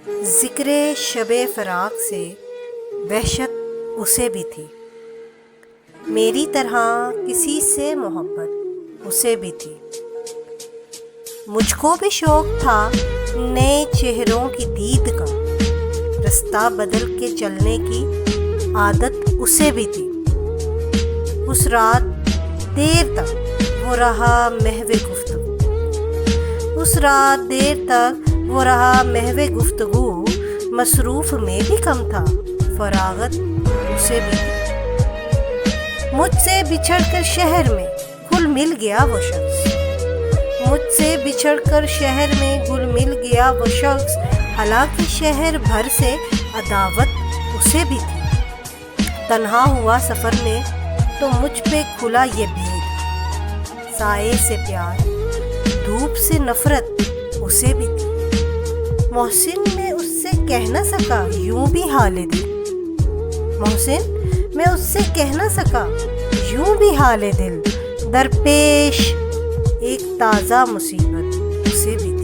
ذکر شب فراق سے وحشت اسے بھی تھی، میری طرح کسی سے محبت اسے بھی تھی۔ مجھ کو بھی شوق تھا نئے چہروں کی دید کا، رستہ بدل کے چلنے کی عادت اسے بھی تھی۔ اس رات دیر تک وہ رہا محو گفتگو، اس رات دیر تک وہ رہا محو گفتگو، مصروف میں بھی کم تھا، فراغت اسے بھی تھی۔ مجھ سے بچھڑ کر شہر میں گل مل گیا وہ شخص، مجھ سے بچھڑ کر شہر میں گل مل گیا وہ شخص، حالانکہ شہر بھر سے عداوت اسے بھی تھی۔ تنہا ہوا سفر میں تو مجھ پہ کھلا یہ بھید، سائے سے پیار دھوپ سے نفرت اسے بھی تھی۔ محسن میں اس سے کہہ نہ سکا یوں بھی حال دل، محسن میں اس سے کہہ نہ سکا یوں بھی حال دل، درپیش ایک تازہ مصیبت اسے بھی تھی۔